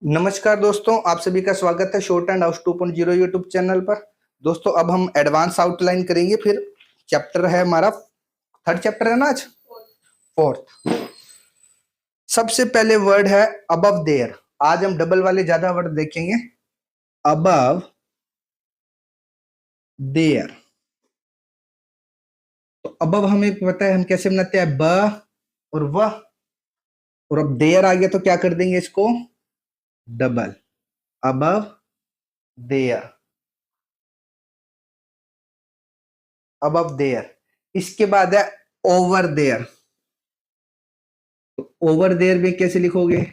नमस्कार दोस्तों, आप सभी का स्वागत है short and house 2.0 YouTube channel पर। दोस्तों अब हम एडवांस आउटलाइन करेंगे। फिर चैप्टर है हमारा थर्ड चैप्टर है ना आज, फोर्थ। सबसे पहले वर्ड है अबव देयर। आज हम डबल वाले ज्यादा वर्ड देखेंगे। अबव देयर, तो अबव हमें पता है हम कैसे बनाते हैं, ब और व, और अब देयर आ गया तो क्या कर देंगे इसको, double. Above there, above there. इसके बाद है ओवर देयर। तो ओवर देयर में कैसे लिखोगे,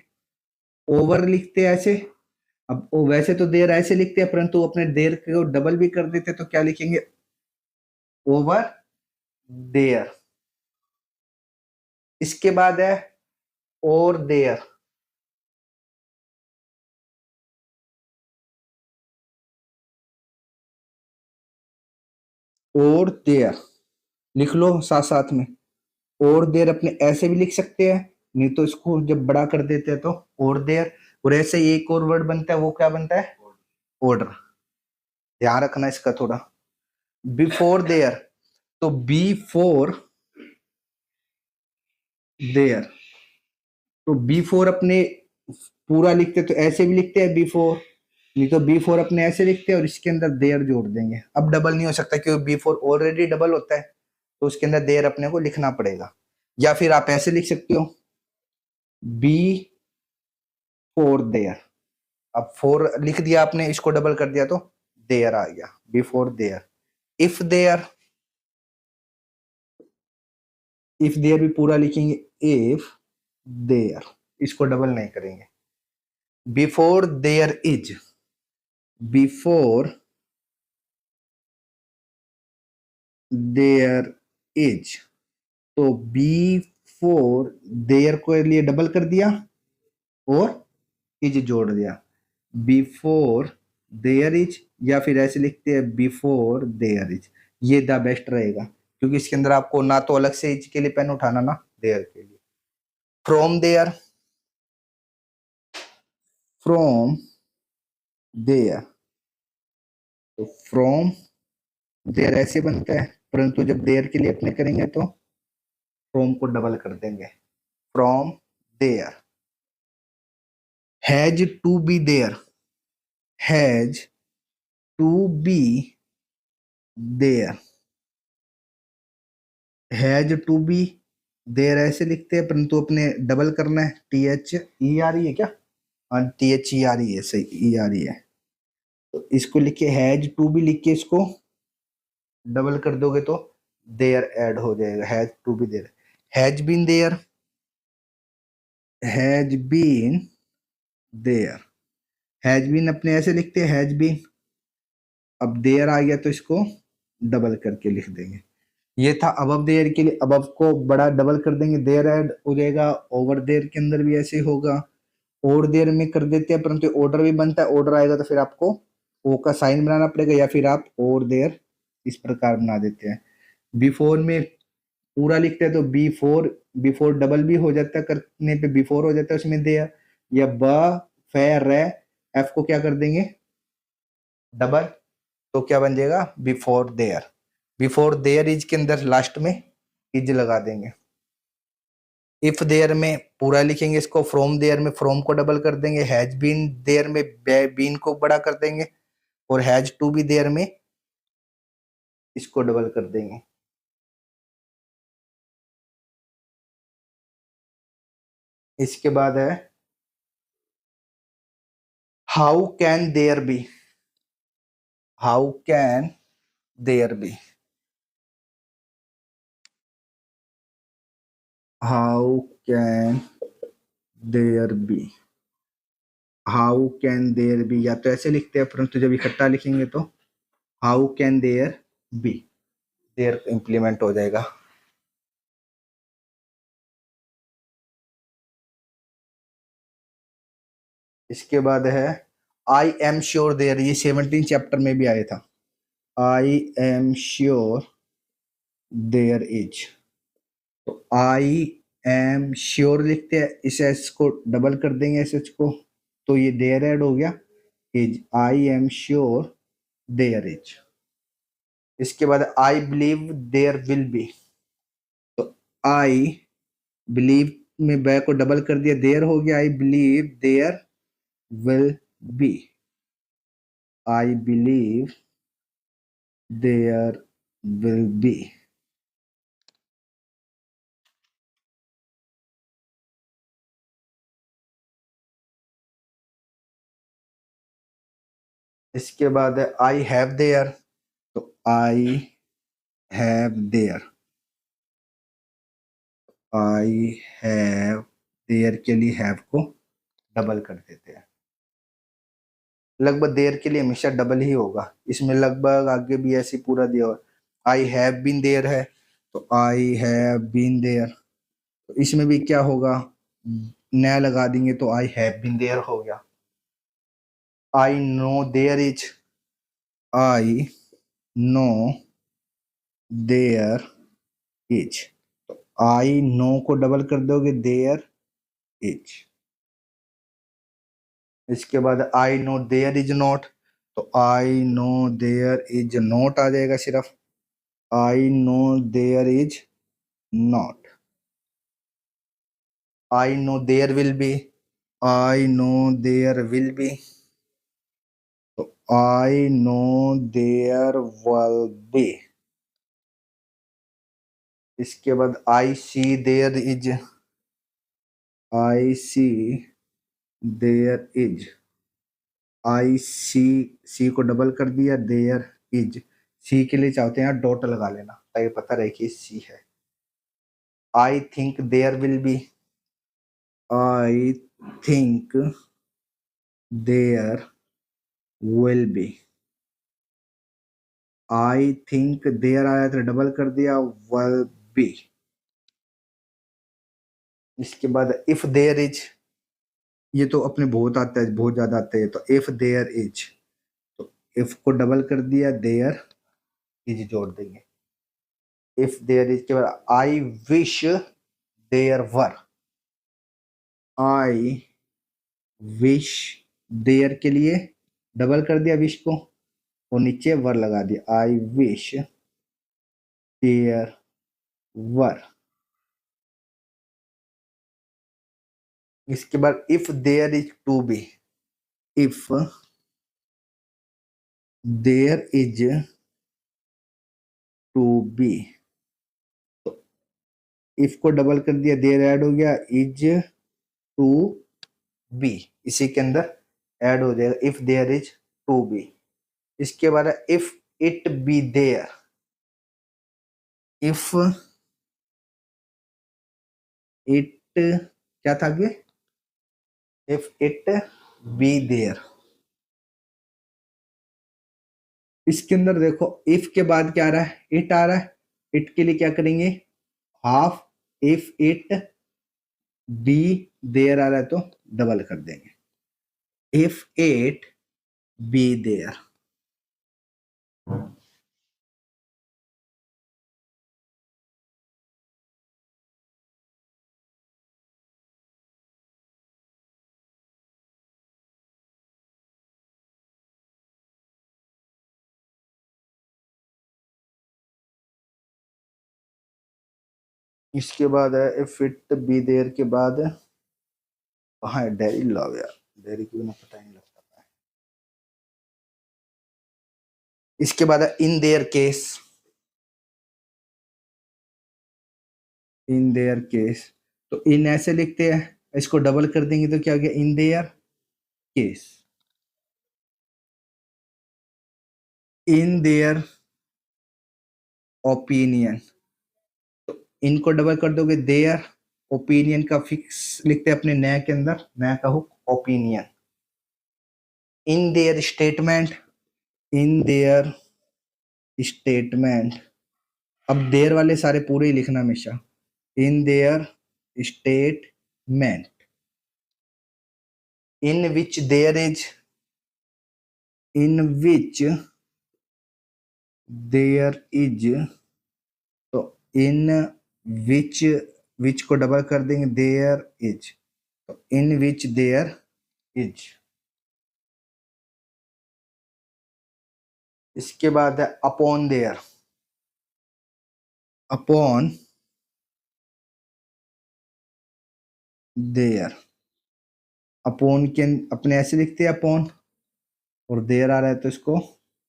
ओवर लिखते हैं ऐसे। अब वैसे तो देर ऐसे लिखते हैं, परंतु अपने देर को डबल भी कर देते तो क्या लिखेंगे, ओवर देयर। इसके बाद है और देयर। और देयर लिख लो साथ साथ में। और देयर अपने ऐसे भी लिख सकते हैं, नहीं तो इसको जब बड़ा कर देते हैं तो और देयर। और ऐसे ही एक और वर्ड बनता है, वो क्या बनता है, ऑर्डर। ध्यान रखना इसका थोड़ा। बिफोर देयर, तो बी फोर देयर। तो बी फोर अपने पूरा लिखते तो ऐसे भी लिखते हैं बिफोर, नहीं तो बी फोर अपने ऐसे लिखते हैं और इसके अंदर देयर जोड़ देंगे। अब डबल नहीं हो सकता क्योंकि बी फोर ऑलरेडी डबल होता है, तो उसके अंदर देयर अपने को लिखना पड़ेगा। या फिर आप ऐसे लिख सकते हो, बी फोर देयर। अब फोर लिख दिया आपने, इसको डबल कर दिया तो देयर आ गया, before there. If there, if there भी पूरा लिखेंगे, इफ देयर, इसको डबल नहीं करेंगे। Before there is, before there is, तो बी फोर देयर को लिए डबल कर दिया और इज जोड़ दिया, बिफोर देयर इज। या फिर ऐसे लिखते हैं बिफोर देयर इज, ये द बेस्ट रहेगा क्योंकि इसके अंदर आपको ना तो अलग से इज के लिए पेन उठाना ना देयर के लिए। फ्रॉम देयर, फ्रॉम देयर, तो फ्रॉम देयर ऐसे बनता है, परंतु जब देयर के लिए अपने करेंगे तो फ्रॉम को डबल कर देंगे, from there. Has to be there, has to be there, has to be there ऐसे लिखते हैं, परंतु अपने डबल करना है। टी एच ई आ रही है क्या, हाँ टी एच ई आ रही है, सही ई आ रही है। तो इसको लिखे हैज टू बी, लिख के इसको डबल कर दोगे तो देयर ऐड हो जाएगा, has to be there. Has been there, has been there, has been अपने ऐसे लिखते हैं हैज बीन। अब देयर आ गया तो इसको डबल करके लिख देंगे। ये था अबव देयर के लिए। अबव को बड़ा डबल कर देंगे, देयर ऐड हो जाएगा। ओवर देयर के अंदर भी ऐसे होगा, और देयर में कर देते हैं, परंतु ऑर्डर भी बनता है। ऑर्डर आएगा तो फिर आपको ओ का साइन बनाना पड़ेगा, या फिर आप और देयर इस प्रकार बना देते हैं। बिफोर में पूरा लिखते हैं तो बी फोर, बिफोर डबल भी हो जाता है, करने पे बिफोर हो जाता है उसमें देयर। या ब फेर रे, एफ को क्या कर देंगे, डबल, तो क्या बन जाएगा, before there. Before there is के अंदर लास्ट में इज लगा देंगे। इफ देयर में पूरा लिखेंगे इसको, फ्रॉम देयर में फ्रॉम को डबल कर देंगे, हैज बीन देयर में बीन को बड़ा कर देंगे, और हैज टू बी देयर में इसको डबल कर देंगे। इसके बाद है how can there be, how can there be, how can there be, how can there be. या तो ऐसे लिखते हैं, परंतु जब इकट्ठा लिखेंगे तो how can there be, there implement हो जाएगा। इसके बाद है आई एम श्योर देयर, ये 17 चैप्टर में भी आया था। I am sure there is, तो आई एम श्योर लिखते हैं, इस एस को डबल कर देंगे, एस एच को, तो ये देयर ऐड हो गया, is, I am sure there is. इसके बाद I believe there will be, तो आई बिलीव में बै को डबल कर दिया, देयर हो गया, I believe there will be, I believe there will be. इसके बाद है आई हैव देयर, तो I have there, I have there के लिए हैव को डबल कर देते हैं। लगभग देयर के लिए हमेशा डबल ही होगा, इसमें लगभग आगे भी ऐसे पूरा दिया हुआ। आई हैव बीन देयर है, तो आई हैव बीन देयर, तो इसमें भी क्या होगा, नया लगा देंगे तो आई हैव बीन देयर हो गया। I know there is, I know there is, तो आई नो को डबल कर दोगे, देयर इज। इसके बाद I know there is not, तो I know there is not आ जाएगा सिर्फ, I know there is not. I know there will be, I know there will be, तो I know there will be. इसके बाद I see there is, I see there is, I see को double कर दिया, there is. सी के लिए चाहते हैं डॉट लगा लेना ताकि पता रहे कि सी है। I think there will be, I think there will be, I think there आया तो डबल कर दिया, विल बी। इसके बाद इफ देयर इज, ये तो अपने बहुत आता है, बहुत ज्यादा आता है, तो इफ देयर इज, तो इफ को डबल कर दिया, देयर इज जोड़ देंगे। इफ देयर इज के बाद I wish there were, I wish there के लिए डबल कर दिया विश को और नीचे वर लगा दिया, आई विश देयर वर। इसके बाद if there is to be, if there is to be, तो इफ को डबल कर दिया, देयर ऐड हो गया, इज टू बी, इसी के अंदर ऐड हो जाएगा if there is to be. इसके बाद if it be there, if it क्या था आगे, इफ इट बी देयर। इसके अंदर देखो इफ के बाद क्या आ रहा है, इट आ रहा है, इट के लिए क्या करेंगे, half, if it be there आ रहा है तो डबल कर देंगे, इफ इट बी देयर। इसके बाद है इफ इट बी देयर के बाद, हाँ डेरी लव यार, डेरी को ना पता ही नहीं लगता है। इसके बाद है in their case, in their case, तो इन ऐसे लिखते हैं, इसको डबल कर देंगे तो क्या हो गया, in their case. In their opinion, तो इनको डबल कर दोगे, देयर ओपिनियन का फिक्स लिखते हैं अपने नया के अंदर, नया का हुक opinion. In their statement, in their statement, अब देयर वाले सारे पूरे ही लिखना हमेशा, in their statement. In which there is, in which there is, तो इन विच, विच को डबल कर देंगे, देयर इज, तो इन विच देयर इज। इसके बाद है upon their, upon their. Upon के अपने ऐसे लिखते हैं अपॉन, और देयर आ रहा है तो इसको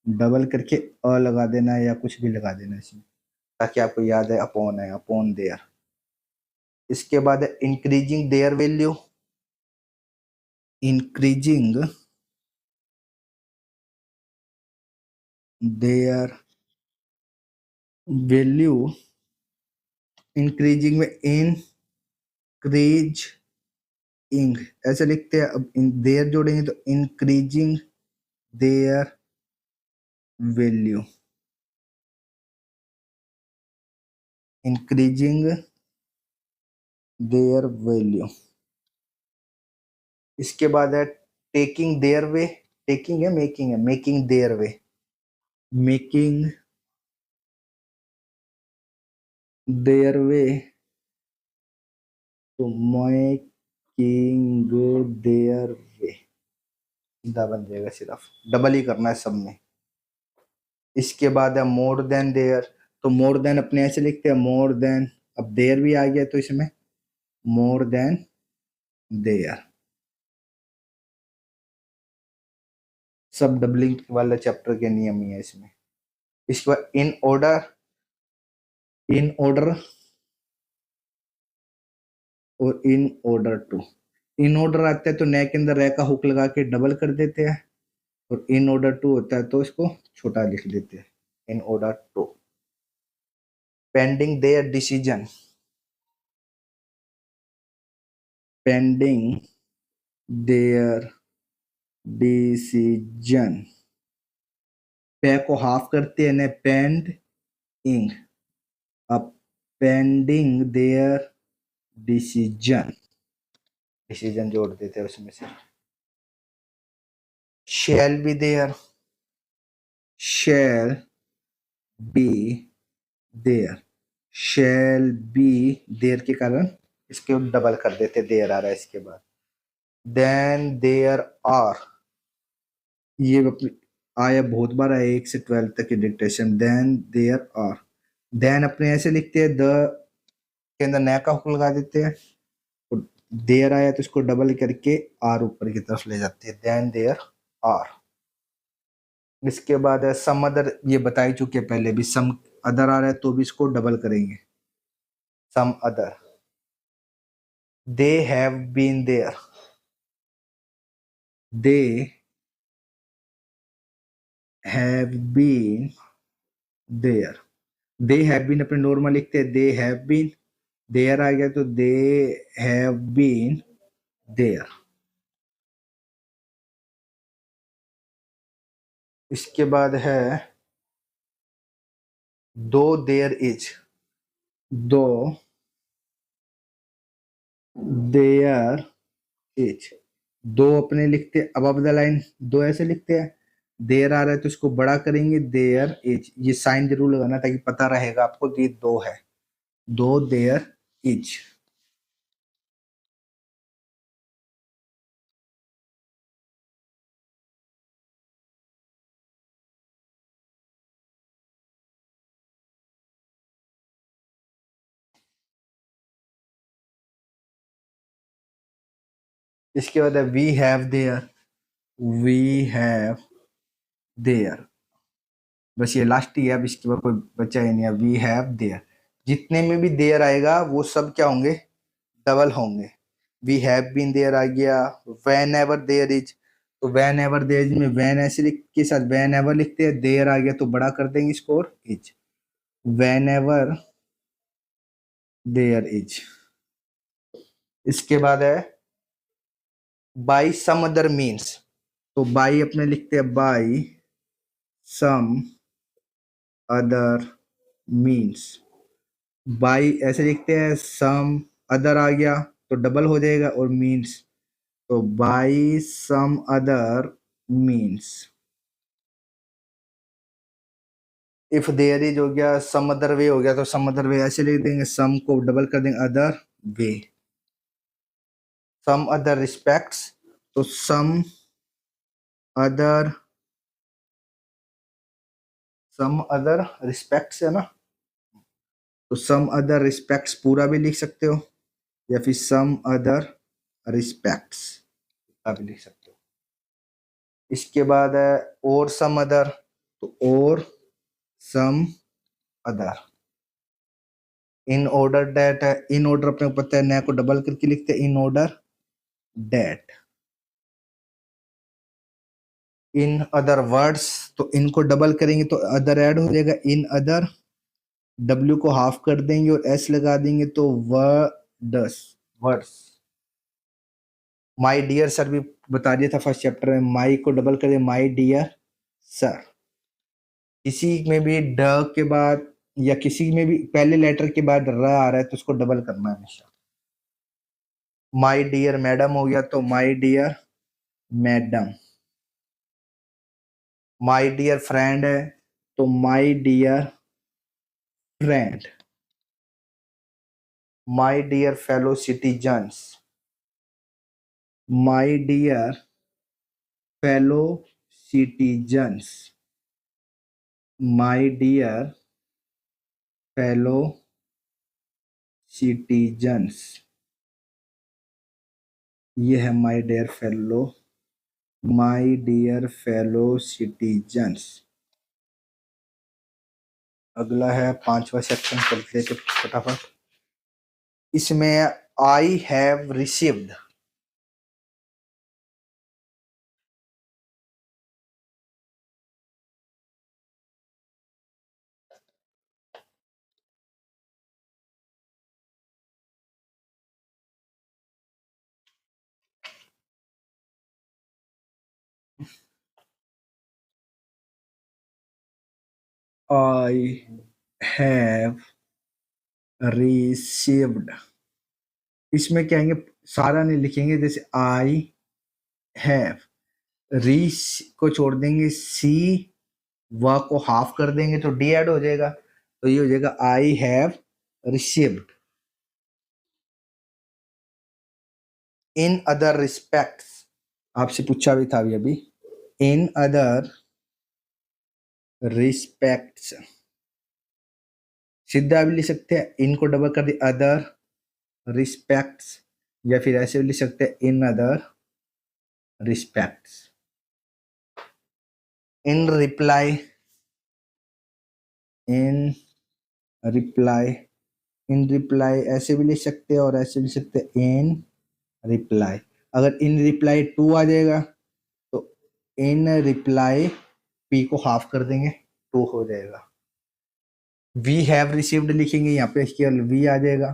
डबल करके अ लगा देना है या कुछ भी लगा देना है इसमें, ताकि आपको याद है अपॉन है, अपॉन देयर। इसके बाद है increasing their value, increasing their value. Increasing में इंक्रीज इंग ऐसे लिखते हैं। अब देयर जोड़ेंगे तो increasing their value, increasing their value. इसके बाद है टेकिंग देयर वे, टेकिंग है मेकिंग है, making their way, making their way, तो मेकिंग देयर वे सीधा बन जाएगा, सिर्फ डबल ही करना है सब में। इसके बाद है मोर देन देयर, तो मोर देन अपने ऐसे लिखते हैं मोर देन, अब देयर भी आ गया तो इसमें मोर देन देयर। सब डबलिंग वाला चैप्टर के नियम ही है इसमें। इसके बाद इन ऑर्डर, इन ऑर्डर और in order to. In order आता है तो नए के अंदर रे का हुक लगा के डबल कर देते हैं, और इन ऑर्डर टू होता है तो इसको छोटा लिख देते हैं, in order to. Pending their decision, pending their decision. पे को हाफ करते हैं ना, पेंड इंग, अब पेंडिंग देयर डिसीजन, डिसीजन जोड़ देते हैं उसमें से। Shall be there, shall be there, shall be there के कारण इसके डबल कर देते, देयर आ रहा है इसके बाद। देन देयर आर, ये आया बहुत बार आया 1 से 12 तक की dictation. Then there are, then अपने ऐसे लिखते हैं, द के अंदर नया का हुक लगा देते हैं, और देयर आया तो इसको डबल करके आर ऊपर की तरफ ले जाते हैं, देन देयर आर। इसके बाद है सम अदर, ये बता ही चुके पहले भी, सम अदर आ रहा है तो भी इसको डबल करेंगे, some other. They have been there, they have been there, they have been अपने नॉर्मल लिखते हैं, दे हैव बीन। देयर आ गया तो दे हैव बीन देयर। इसके बाद है दो देयर इज, दो देयर इज, दो अपने लिखते हैं अबव द लाइन, दो ऐसे लिखते हैं। देयर आ रहा है तो इसको बड़ा करेंगे, देयर इज, ये साइन जरूर लगाना ताकि पता रहेगा आपको कि दो है, दो देयर इज। इसके बाद है we have there, we have there, बस ये लास्ट ही है, अब इसके बाद कोई बचा ही नहीं है। वी हैव देयर, जितने में भी देयर आएगा वो सब क्या होंगे, डबल होंगे। वी हैव बीन देयर आ गया। वेन एवर देयर इज, तो वेन एवर देयर इज में वेन ऐसे लिख के साथ वेन एवर लिखते हैं, देयर आ गया तो बड़ा कर देंगे इसको और is, whenever there is. इसके बाद है बाई सम अदर मीन्स, तो बाई अपने लिखते हैं by some other means, by ऐसे लिखते हैं, सम अदर आ गया तो डबल हो जाएगा, और मीन्स तो by some other means. If there is हो गया, सम अदर वे हो गया, तो सम अदर वे ऐसे लिख देंगे, सम को डबल कर देंगे, other way. Some other respects, तो सम अदर रिस्पेक्ट्स है ना, तो सम अदर रिस्पेक्ट्स पूरा भी लिख सकते हो या फिर सम अदर रिस्पेक्ट्स भी लिख सकते हो। इसके बाद है और सम अदर, तो और some other. In order that है, इन ऑर्डर अपने को पता है, नया को डबल करके लिखते हैं in order that. In other words, तो इनको डबल करेंगे तो अदर ऐड हो जाएगा, इन अदर, डब्ल्यू को हाफ कर देंगे और एस लगा देंगे तो वर्ड्स। माई डियर सर भी बता दिया था फर्स्ट चैप्टर में, माई को डबल कर दे माई डियर सर। किसी में भी ड के बाद या किसी में भी पहले लेटर के बाद र आ रहा है तो उसको डबल करना है हमेशा। माई डियर मैडम हो गया तो my dear madam. My dear friend है तो my dear friend. My dear fellow citizens, my dear fellow citizens, my dear fellow citizens. ये है माई डियर फेलो सिटीजन्स। अगला है 5वां सेक्शन, चलते हैं फटाफट। इसमें I have received, I have received. इसमें कहेंगे सारा नहीं लिखेंगे, जैसे आई हैव, री को छोड़ देंगे, सी व को हाफ कर देंगे तो डी ऐड हो जाएगा, तो ये हो जाएगा I have received. In other respects, आपसे पूछा भी था अभी, इन अदर रिस्पेक्ट्स सीधा भी लिख सकते हैं, इनको डबल कर दिया अदर रिस्पेक्ट्स, या फिर ऐसे भी लिख सकते हैं in other respects. In reply, in reply, in reply ऐसे भी लिख सकते हैं और ऐसे भी लिख सकते हैं इन रिप्लाई। अगर इन रिप्लाई टू आ जाएगा तो इन रिप्लाई पी को हाफ कर देंगे, टू हो जाएगा। वी हैव रिसीव्ड लिखेंगे, यहाँ पे केवल वी आ जाएगा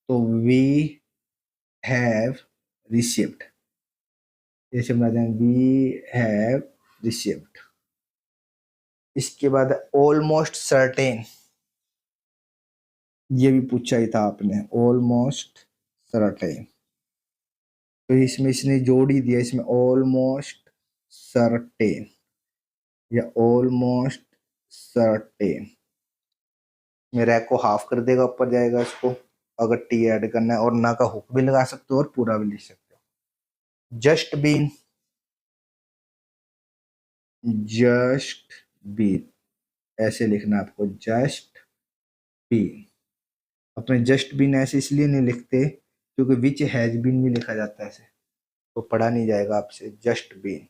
तो वी हैव रिसीव्ड, जैसे बना देंगे वी हैव रिसीव्ड। इसके बाद ऑलमोस्ट सर्टेन, ये भी पूछा ही था आपने, ऑलमोस्ट सर्टेन, तो इसमें इसने जोड़ ही दिया, इसमें ऑलमोस्ट सर्टेन या ऑलमोस्ट सर्टेन। मेरा को हाफ कर देगा, ऊपर जाएगा इसको, अगर टी ऐड करना है, और ना का हुक भी लगा सकते हो और पूरा भी लिख सकते हो। जस्ट बीन, जस्ट बीन ऐसे लिखना आपको, जस्ट बीन। अपने जस्ट बीन ऐसे इसलिए नहीं लिखते क्योंकि विच हैज बीन भी लिखा जाता है ऐसे, तो पढ़ा नहीं जाएगा आपसे। Just been,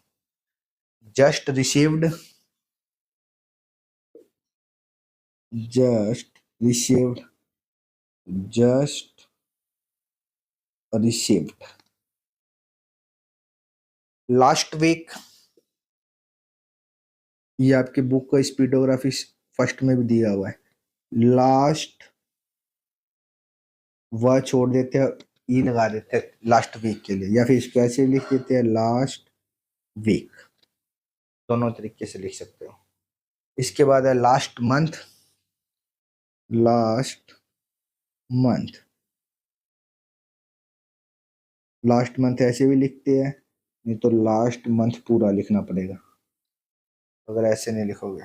just received, just received, just received. Last week, ये आपके बुक का स्पीडोग्राफी फर्स्ट में भी दिया हुआ है। लास्ट वह छोड़ देते हैं, ई लगा देते हैं लास्ट वीक के लिए, या फिर इसको ऐसे लिख देते हैं लास्ट वीक, दोनों तरीके से लिख सकते हो। इसके बाद है last month, last month, last month ऐसे भी लिखते हैं, नहीं तो लास्ट मंथ पूरा लिखना पड़ेगा अगर ऐसे नहीं लिखोगे,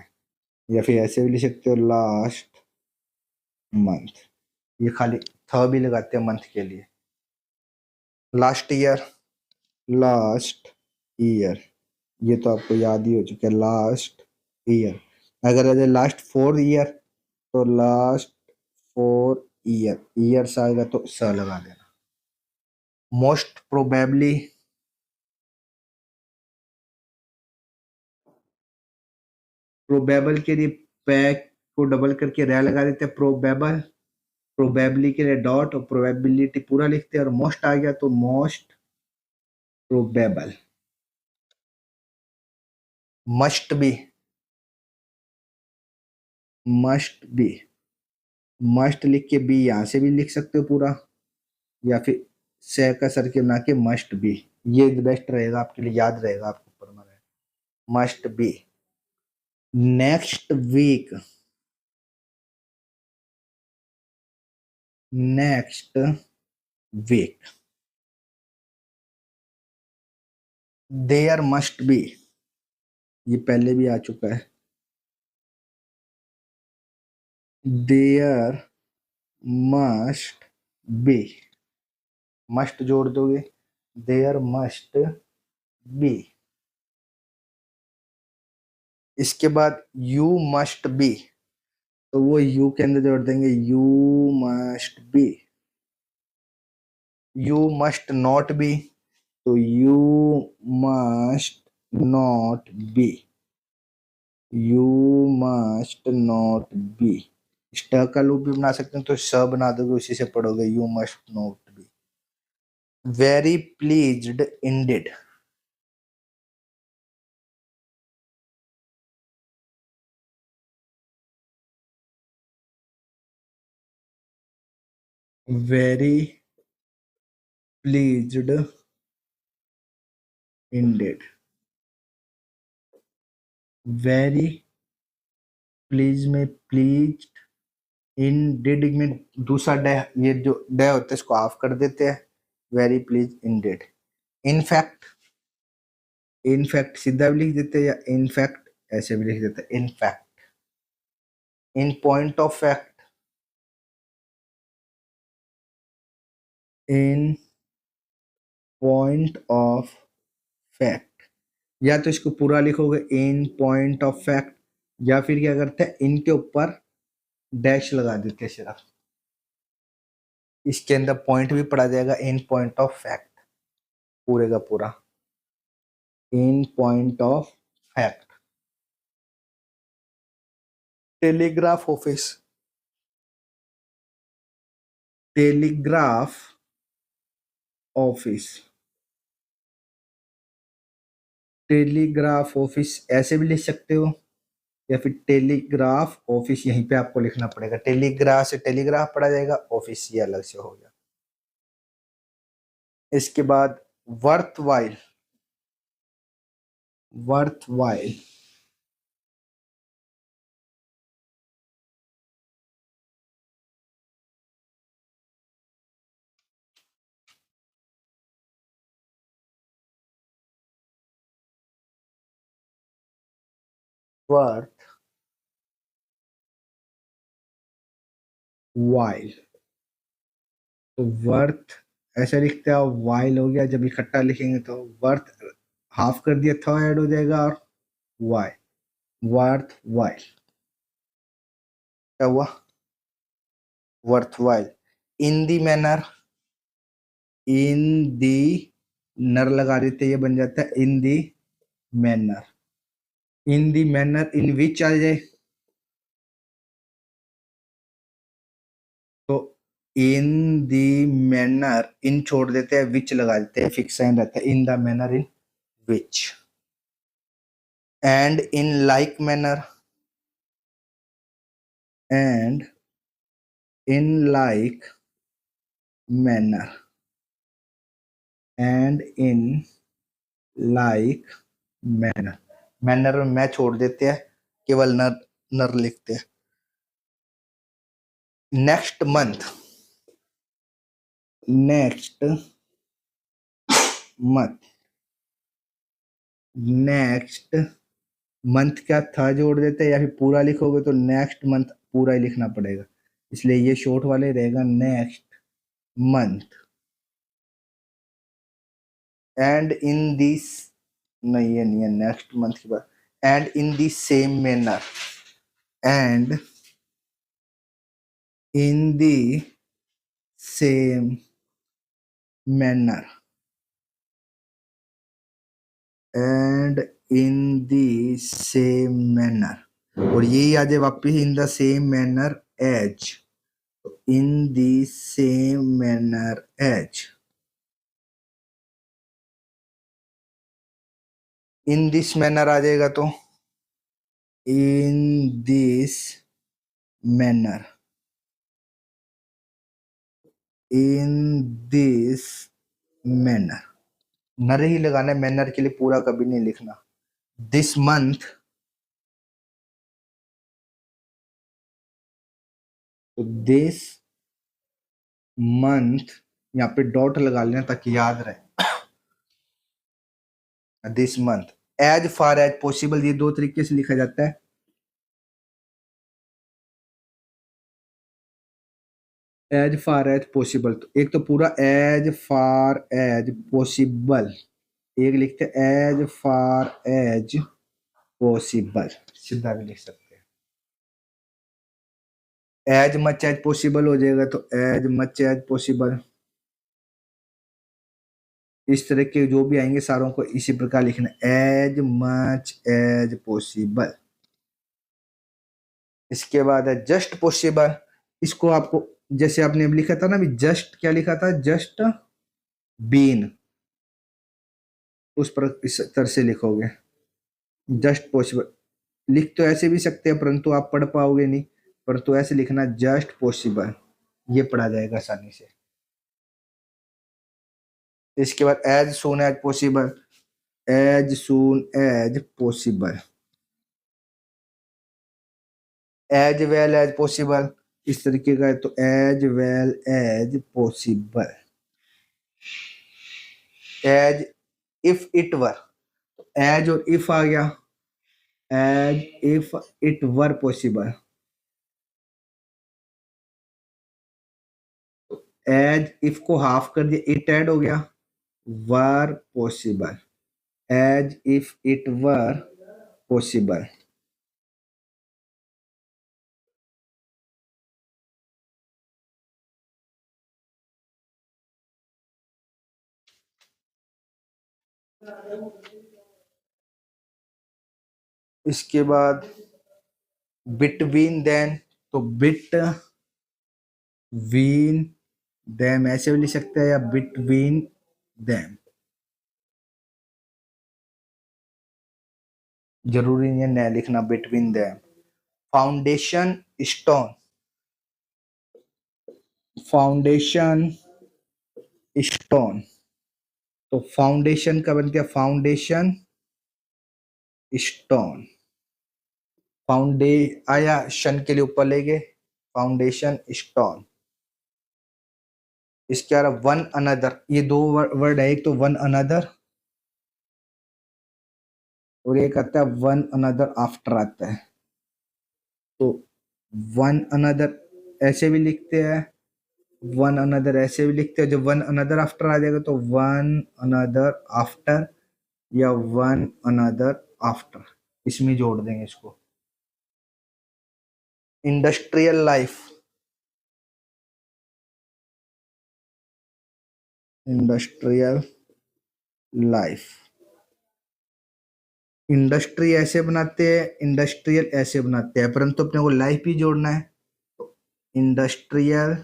या फिर ऐसे भी लिख सकते हो लास्ट मंथ, ये खाली थ भी लगाते हैं मंथ के लिए। लास्ट ईयर, लास्ट ईयर, ये तो आपको याद ही हो चुका है, लास्ट ईयर। अगर लास्ट 4 ईयर तो लास्ट 4 ईयर, ईयर्स आएगा तो स लगा देना। मोस्ट प्रोबेबली, प्रोबेबल के लिए पैक को डबल करके रे लगा देते हैं, प्रोबेबल। प्रोबेबली के लिए डॉट और प्रोबेबिलिटी पूरा लिखते हैं, और मोस्ट आ गया तो most probable. Must be, must be, must लिख के बी यहां से भी लिख सकते हो पूरा, या फिर से का सर्किल ना के मस्ट बी, ये बेस्ट रहेगा आपके लिए, याद रहेगा आपको ऊपर में। Must be. Next week, next week. There must be, ये पहले भी आ चुका है। देयर मस्ट बी, मस्ट जोड़ दोगे, देयर मस्ट बी। इसके बाद यू मस्ट बी, तो वो यू के अंदर जोड़ देंगे, you must be. You must not be, तो you must not be, you must not be. स्ट का लूप भी बना सकते हैं, तो स बना दोगे, उसी से पढ़ोगे, you must not B. Very pleased ended, very pleased ended, very please में प्लीज, इन डिड में दूसरा डे, ये जो डे होता है इसको ऑफ कर देते हैं, very please in did. In fact, in fact सीधा भी लिख देते हैं, या इनफैक्ट ऐसे भी लिख देते हैं, in fact. In point of fact, in point of fact, या तो इसको पूरा लिखोगे इन पॉइंट ऑफ फैक्ट, या फिर क्या करते हैं इनके ऊपर डैश लगा देते हैं सिर्फ, इसके अंदर पॉइंट भी पड़ा जाएगा, इन पॉइंट ऑफ फैक्ट पूरे का पूरा, in point of fact. Telegraph office, telegraph office, telegraph office ऐसे भी लिख सकते हो, या फिर टेलीग्राफ ऑफिस यहीं पे आपको लिखना पड़ेगा, टेलीग्राफ से टेलीग्राफ पढ़ा जाएगा, ऑफिस ये अलग से हो गया। इसके बाद worth while, worth while, worth while, तो वर्थ ऐसे लिखते हैं, वाइल हो गया, जब इकट्ठा लिखेंगे तो वर्थ हाफ कर दिया, था ऐड हो जाएगा, और वाई, वर्थ वाइल क्या हुआ, वर्थ वाइल। इन दी मैनर, इन दी नर लगा देते, ये बन जाता है इन दी manner. In the manner in विच आ जाए तो इन दी मैनर, इन छोड़ देते हैं, विच लगा देते हैं, फिक्स साइन रहता है, in the manner in which. And in like manner, and in like manner, and in like manner, manner में मैं छोड़ देते हैं, केवल नर नर लिखते हैं। Next month, next month, next month का था जोड़ देते हैं, या फिर पूरा लिखोगे तो नेक्स्ट मंथ पूरा ही लिखना पड़ेगा, इसलिए ये शॉर्ट वाले रहेगा, next month. And in this, नहीं ये नहीं है, नेक्स्ट मंथ के बाद, and in the same manner, and in the same manner, and in the same manner, और यही आ जाए वापिस in the same manner as, in the same manner as, in this manner आ जाएगा तो in this manner, in this manner, नर ही लगाना है, मैनर के लिए पूरा कभी नहीं लिखना। दिस मंथ, तो दिस मंथ, यहाँ पे डॉट लगा लेना ताकि याद रहे, this month, as far as possible, ये दो तरीके से लिखा जाता है। एज फार एज पॉसिबल, तो एक तो पूरा एज फार एज पॉसिबल, एक लिखते हैं एज फार एज पॉसिबल, सीधा भी लिख सकते हैं। एज मच एज पॉसिबल हो जाएगा तो एज मच एज पॉसिबल, इस तरह के जो भी आएंगे सारों को इसी प्रकार लिखना, एज मच एज पॉसिबल। इसके बाद है जस्ट पॉसिबल, इसको आपको जैसे आपने अब लिखा था ना, अभी जस्ट क्या लिखा था, जस्ट बीन, उस पर इस तरह से लिखोगे जस्ट पॉसिबल। लिख तो ऐसे भी सकते हैं परंतु आप पढ़ पाओगे नहीं, परंतु ऐसे लिखना जस्ट पॉसिबल, ये पढ़ा जाएगा आसानी से। इसके बाद as soon as possible, as soon as possible, as well as possible, इस तरीके का है तो as well as possible. As if it were, as और इफ आ गया, as if it were possible, as if को हाफ कर दिया, इट ऐड हो गया, were possible, as if it were possible. इसके बाद बिटवीन देन, तो बिट वीन देम ऐसे भी लिख सकते हैं या बिटवीन देम, जरूरी नहीं है नया लिखना between them. Foundation stone, foundation stone, तो फाउंडेशन का बन गया फाउंडेशन स्टोन, फाउंडे आया शन के लिए ऊपर ले गए, फाउंडेशन स्टोन। इसके अलावा वन अनदर, ये दो वर्ड है, एक तो वन अनदर और एक आता है वन अनदर आफ्टर आता है, तो वन अनदर ऐसे भी लिखते हैं, वन अनदर ऐसे भी लिखते हैं, जब वन अनदर आफ्टर आ जाएगा तो वन अनदर आफ्टर या वन अनदर आफ्टर, इसमें जोड़ देंगे इसको। Industrial life, industrial life, industry ऐसे बनाते हैं, इंडस्ट्रियल ऐसे बनाते हैं, परंतु अपने को लाइफ भी जोड़ना है, तो इंडस्ट्रियल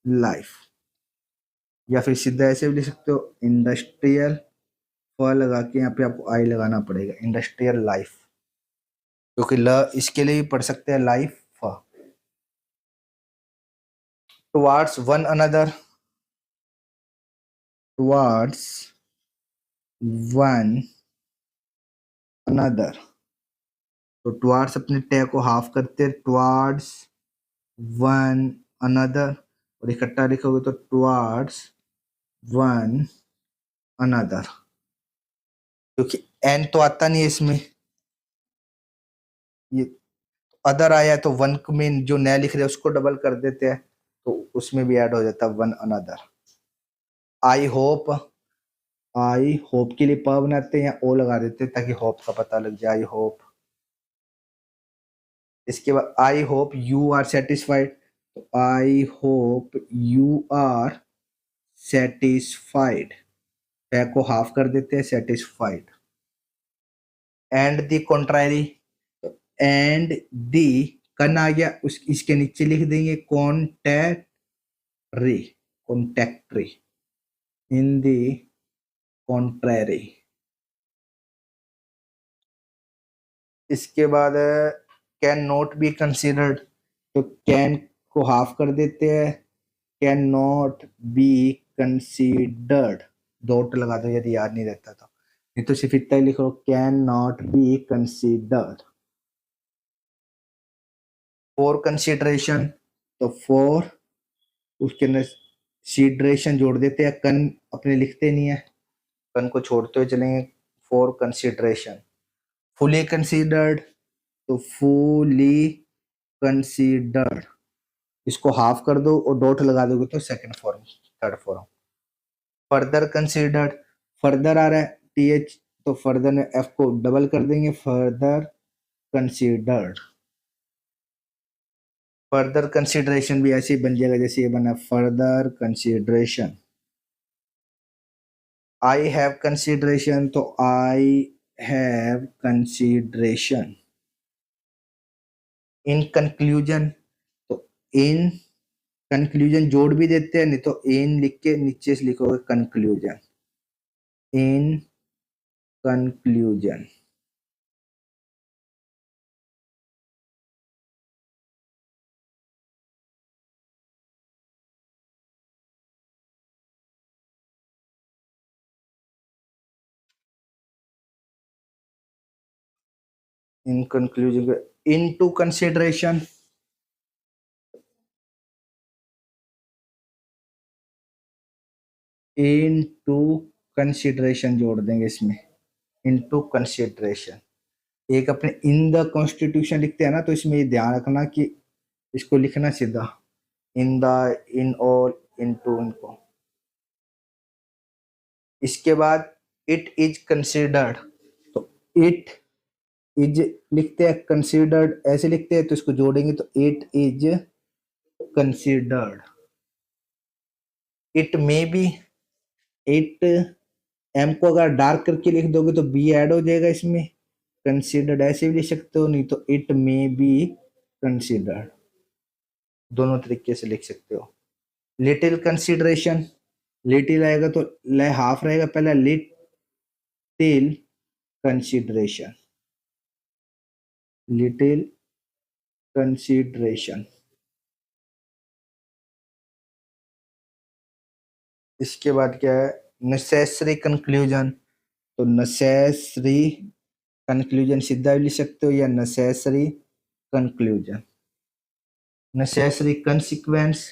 लाइफ, या फिर सीधा ऐसे भी लिख सकते हो इंडस्ट्रियल, फ लगा के यहाँ पे आपको आई लगाना पड़ेगा, इंडस्ट्रियल लाइफ, क्योंकि ल इसके लिए भी पढ़ सकते हैं लाइफ फ। Towards one another, towards one another, तो टुवार्ड्स अपने टे को हाफ करते हैं, टुवार्ड्स वन अनदर, और इकट्ठा लिखोगे तो टुवार्ड्स वन अनदर, क्योंकि एन तो आता नहीं है इसमें, ये अदर आया तो वन में जो नया लिख रहे हैं उसको डबल कर देते हैं, तो उसमें भी ऐड हो जाता है one another. I hope I hope के लिए प बनाते हैं या ओ लगा देते हैं ताकि होप का पता लग जाए, आई होप। इसके बाद I hope you are satisfied, तो I hope you are satisfied, को हाफ कर देते हैं, satisfied. And the contrary, and the con आ गया, उस इसके नीचे लिख देंगे कॉन्टैक्टरी, कॉन्टैक्टरी, इन दी कॉन्ट्रैरी। इसके बाद कैन नॉट बी कंसिडर्ड, तो कैन को हाफ कर देते हैं, can not be considered, dot लगा दो यदि याद नहीं रहता तो, नहीं तो सिर्फ इतना ही लिखो can not be considered. For consideration, तो फॉर उसके अंदर सीडरेशन जोड़ देते हैं, कन अपने लिखते नहीं है, कन को छोड़ते हुए चलेंगे, फॉर कंसिडरेशन। फुली कंसिडर्ड, तो फुली कंसिडर्ड, इसको हाफ कर दो और डॉट लगा दोगे तो second form, third form. Further considered, further आ रहा है टीएच, तो फर्दर में एफ को डबल कर देंगे, फर्दर कंसिडर्ड। फर्दर कंसिडरेशन भी ऐसे ही बन जाएगा जैसे ये बना, further consideration. I have consideration, तो I have consideration. In conclusion, तो इन कंक्लूजन जोड़ भी देते हैं, नहीं तो इन लिख के नीचे से लिखोगे conclusion, in conclusion. In conclusion, into consideration, into consideration जोड़ देंगे इसमें, इन टू कंसिडरेशन। एक अपने इन द कॉन्स्टिट्यूशन लिखते हैं ना, तो इसमें ये ध्यान रखना कि इसको लिखना सीधा, in the, in all, into, इनको। इसके बाद इट इज कंसिडर्ड, तो इट इज लिखते हैं, कंसिडर्ड ऐसे लिखते हैं, तो इसको जोड़ेंगे तो it is considered. It may be, it M को अगर डार्क करके लिख दोगे तो बी ऐड हो जाएगा इसमें, कंसिडर्ड ऐसे भी लिख सकते हो, नहीं तो इट मे बी कंसिडर्ड, दोनों तरीके से लिख सकते हो। लिटिल कंसिडरेशन, लिटिल आएगा तो ले हाफ रहेगा पहला, लिटिल कंसिडरेशन, लिटिल कंसिडरेशन। इसके बाद क्या है, नेसेसरी कंक्लूजन, तो नेसेसरी कंक्लूजन सीधा भी लिख सकते हो या necessary conclusion. Necessary consequence,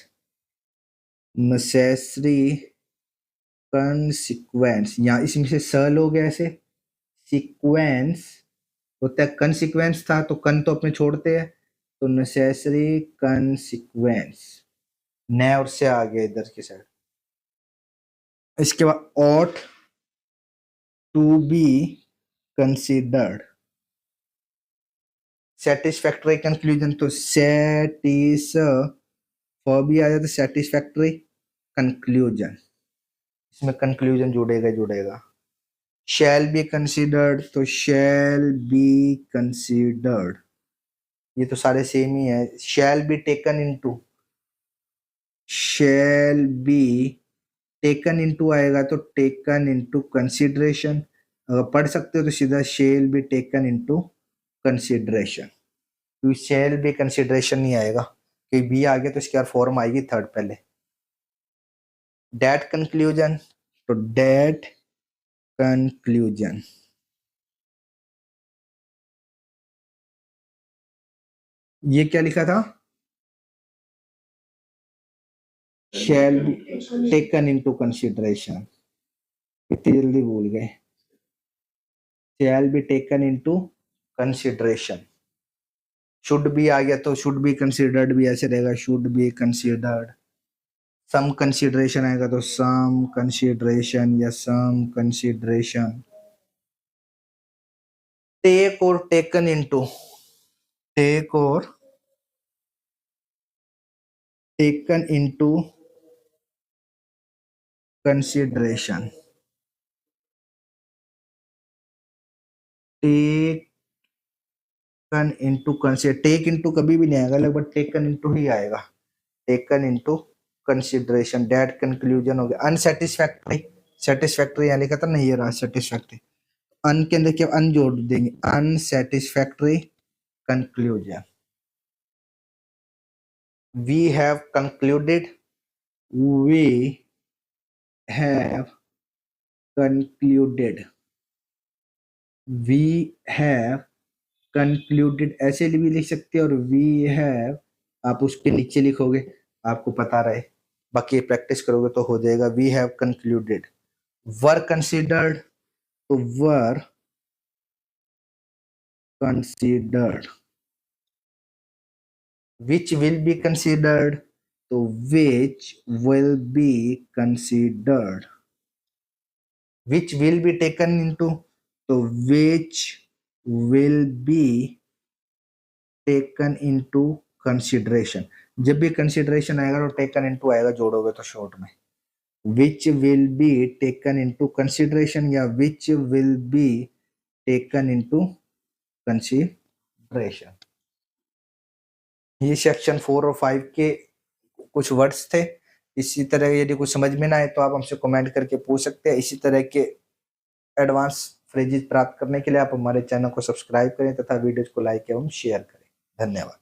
necessary consequence, यहाँ इसमें से स लोग ऐसे, सीक्वेंस होता है, कंसिक्वेंस था तो कन तो अपने छोड़ते हैं, तो नेसेसरी कंसिक्वेंस, न और से आ गया इधर की साइड। इसके बाद ought to be considered, satisfactory conclusion, तो सेटिस फॉर भी आ जाता है, सेटिस्फैक्टरी कंक्लूजन, इसमें कंक्लूजन जुड़ेगा जुड़ेगा। शैल बी कंसिडर्ड, तो शैल बी कंसिडर्ड, ये तो सारे सेम ही है। शैल be taken into, shell be taken into आएगा तो टेकन इनटू कंसिडरेशन, अगर पढ़ सकते हो तो सीधा shall be taken into consideration, तो शेल बी कंसिडरेशन नहीं आएगा, कि बी आ गया तो इसके बाद फॉर्म आएगी थर्ड पहले। डेट कंक्लूजन, तो डेट कंक्लूजन, ये क्या लिखा था, shall be taken into consideration, इतनी जल्दी भूल गए, shall be taken into consideration. Should be आ गया तो शुड बी कंसिडर्ड भी ऐसे रहेगा, should be considered. Some consideration आएगा तो सम कंसिडरेशन या सम कंसिडरेशन। टेक और टेकन इनटू, टेक और taken into consideration. Taken into consider, take into कभी भी नहीं आएगा, लगभग टेकन इनटू ही आएगा। Taken into consideration, that conclusion हो गया। अनसेटिस्फैक्ट्री, सेटिस्फैक्ट्री यहाँ लिखा था ना, ये रहा सेटिस्फैक्ट्री। अन के अंदर क्या अन जोड़ देंगे, unsatisfactory conclusion. We have concluded, we have concluded, we have concluded ऐसे भी लिख सकते हैं, और वी हैव आप उसके नीचे लिखोगे, आपको पता रहे, बाकी प्रैक्टिस करोगे तो हो जाएगा। We have concluded. Were considered, तो were considered. Which will be considered, तो which will be considered. Which will be taken into, तो which will be taken into consideration. जब भी कंसिडरेशन आएगा तो टेकन इनटू आएगा, जोड़ोगे तो शॉर्ट में। Which will be taken into consideration या which will be taken into consideration. ये सेक्शन 4 और 5 के कुछ वर्ड्स थे। इसी तरह यदि कुछ समझ में ना आए तो आप हमसे कमेंट करके पूछ सकते हैं। इसी तरह के एडवांस फ्रेजेस प्राप्त करने के लिए आप हमारे चैनल को सब्सक्राइब करें तथा वीडियोस को लाइक एवं शेयर करें। धन्यवाद।